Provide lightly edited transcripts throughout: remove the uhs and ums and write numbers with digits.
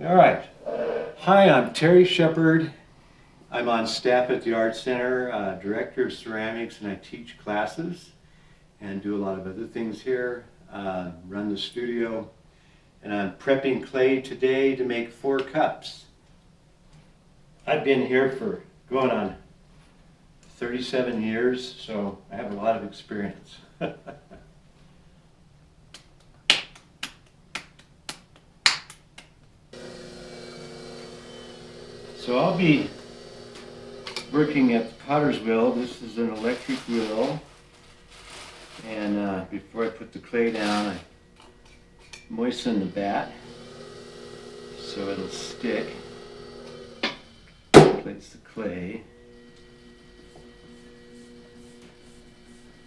All right. Hi, I'm Terry Shepard. I'm on staff at the Art Center, Director of Ceramics, and I teach classes and do a lot of other things here, run the studio. And I'm prepping clay today to make 4 cups. I've been here for going on 37 years, so I have a lot of experience. So I'll be working at the potter's wheel. This is an electric wheel. And before I put the clay down, I moisten the bat so it'll stick. Place the clay.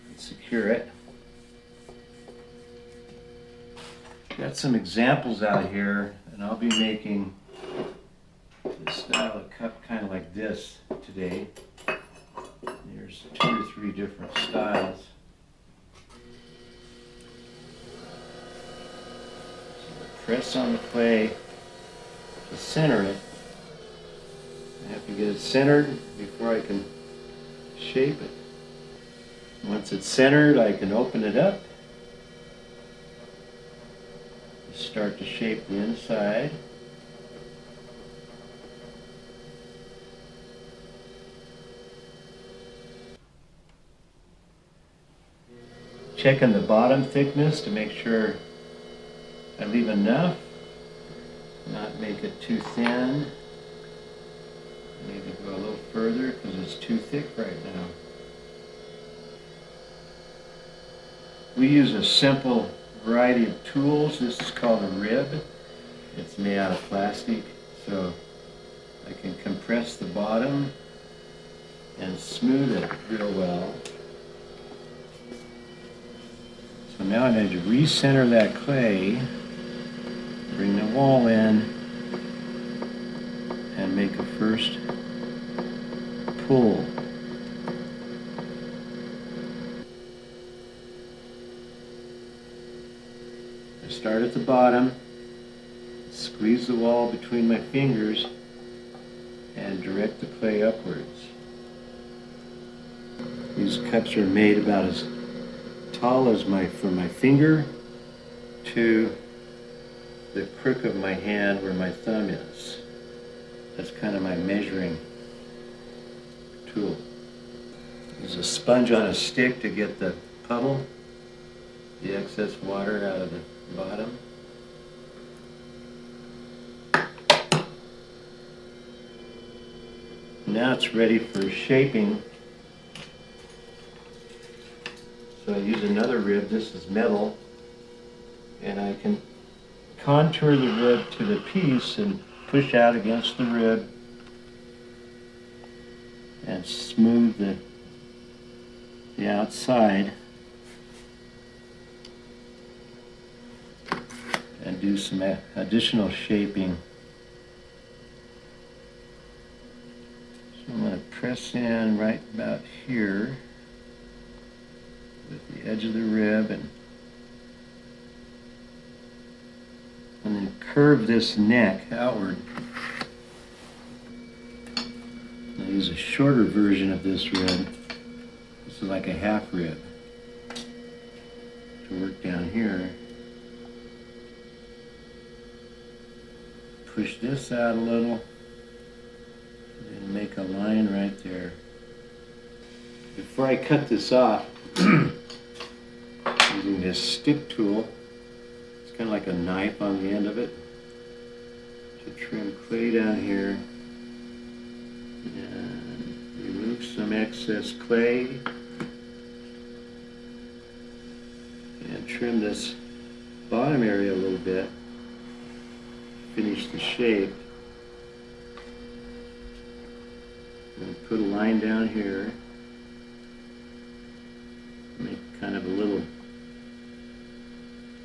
And secure it. Got some examples out here, and I'll be making this style of cup kind of like this today. There's 2 or 3 different styles. So I press on the clay to center it. I have to get it centered before I can shape it. Once it's centered, I can open it up. Start to shape the inside. Checking the bottom thickness to make sure I leave enough, not make it too thin. Maybe go a little further because it's too thick right now. We use a simple variety of tools. This is called a rib. It's made out of plastic, so I can compress the bottom and smooth it real well. So now I need to recenter that clay, bring the wall in, and make a first pull. I start at the bottom, squeeze the wall between my fingers, and direct the clay upwards. These cups are made about as tall as from my finger to the crook of my hand where my thumb is. That's kind of my measuring tool. Use a sponge on a stick to get the puddle, the excess water out of the bottom. Now it's ready for shaping. So I use another rib. This is metal, and I can contour the rib to the piece and push out against the rib and smooth the outside and do some additional shaping. So I'm going to press in right about here with the edge of the rib and then curve this neck outward. I use a shorter version of this rib. This is like a half rib to work down here. Push this out a little and make a line right there. Before I cut this off, using this stick tool, it's kind of like a knife on the end of it, to trim clay down here and remove some excess clay and trim this bottom area a little bit, finish the shape, and put a line down here, make kind of a little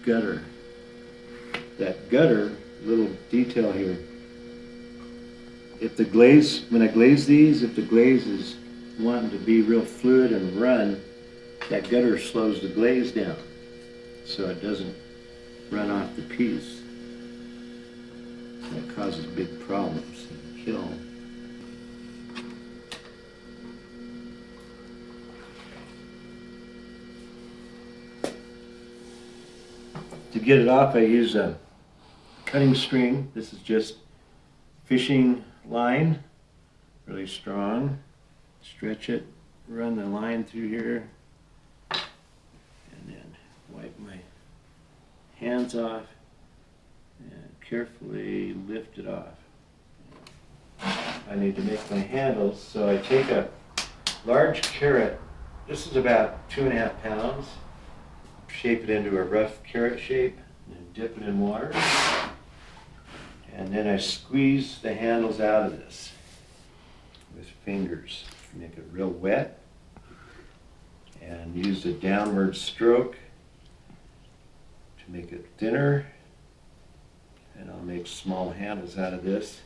gutter. That gutter, little detail here, if the glaze, when I glaze these, if the glaze is wanting to be real fluid and run, that gutter slows the glaze down so it doesn't run off the piece. That causes big problems in the kiln. To get it off, I use a cutting string. This is just fishing line, really strong. Stretch it, run the line through here, and then wipe my hands off and carefully lift it off. I need to make my handles, so I take a large carrot. This is about 2.5 pounds. Shape it into a rough carrot shape, and dip it in water. And then I squeeze the handles out of this with fingers. Make it real wet. And use a downward stroke to make it thinner. And I'll make small handles out of this.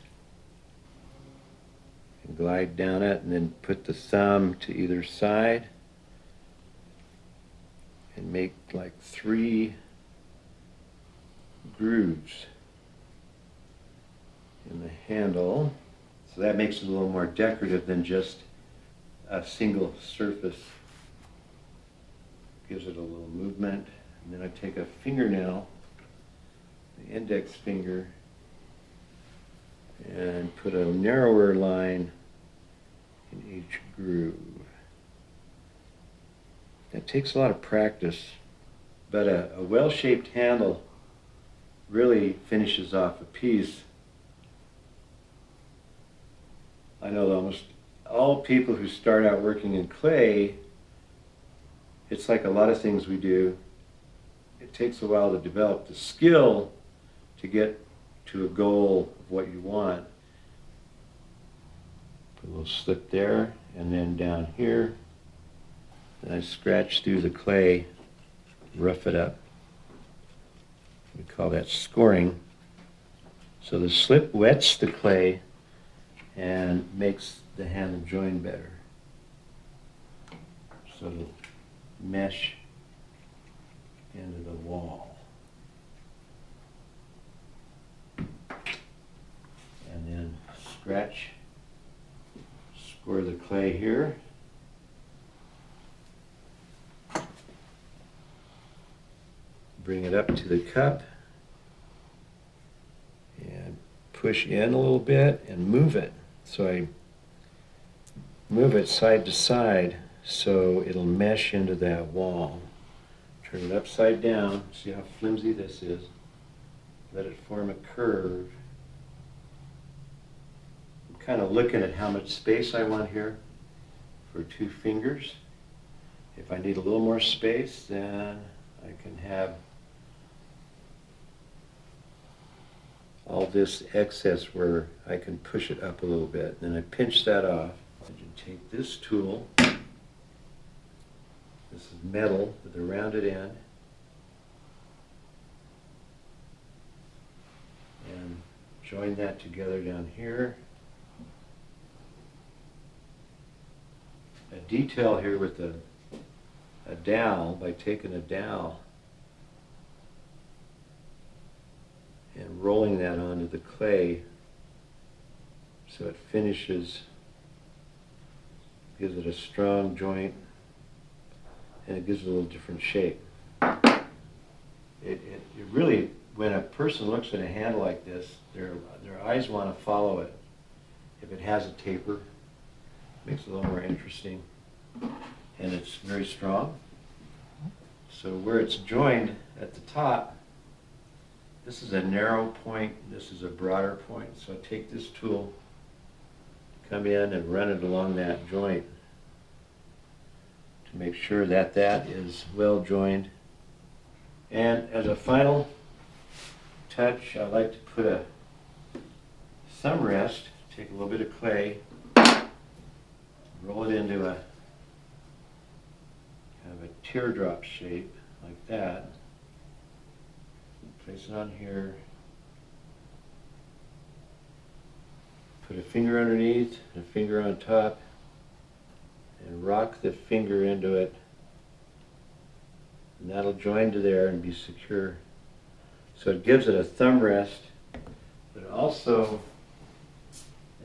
And glide down it, and then put the thumb to either side. And make like 3 grooves in the handle. So that makes it a little more decorative than just a single surface. Gives it a little movement. And then I take a fingernail, the index finger, and put a narrower line in each groove. It takes a lot of practice, but a well-shaped handle really finishes off a piece. I know almost all people who start out working in clay, it's like a lot of things we do. It takes a while to develop the skill to get to a goal of what you want. Put a little slip there, and then down here. And I scratch through the clay, rough it up. We call that scoring. So the slip wets the clay and makes the handle join better. So it'll mesh into the wall. And then scratch, score the clay here. Bring it up to the cup and push in a little bit and move it. So I move it side to side so it'll mesh into that wall. Turn it upside down. See how flimsy this is? Let it form a curve. I'm kind of looking at how much space I want here for 2 fingers. If I need a little more space, then I can have all this excess where I can push it up a little bit. Then I pinch that off. And you take this tool, this is metal with a rounded end, and join that together down here. A detail here with a dowel, by taking a dowel and rolling that onto the clay so it finishes, gives it a strong joint, and it gives it a little different shape. It really, when a person looks at a handle like this, their eyes want to follow it. If it has a taper, it makes it a little more interesting, and it's very strong. So where it's joined at the top, this is a narrow point, this is a broader point. So I take this tool, come in and run it along that joint to make sure that that is well joined. And as a final touch, I like to put a thumb rest, take a little bit of clay, roll it into a kind of a teardrop shape like that. Place it on here. Put a finger underneath, a finger on top, and rock the finger into it. And that'll join to there and be secure. So it gives it a thumb rest, But also,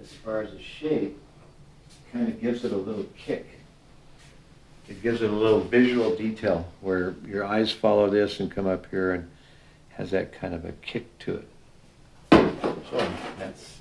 as far as the shape, kind of gives it a little kick. It gives it a little visual detail where your eyes follow this and come up here and has that kind of a kick to it. So that's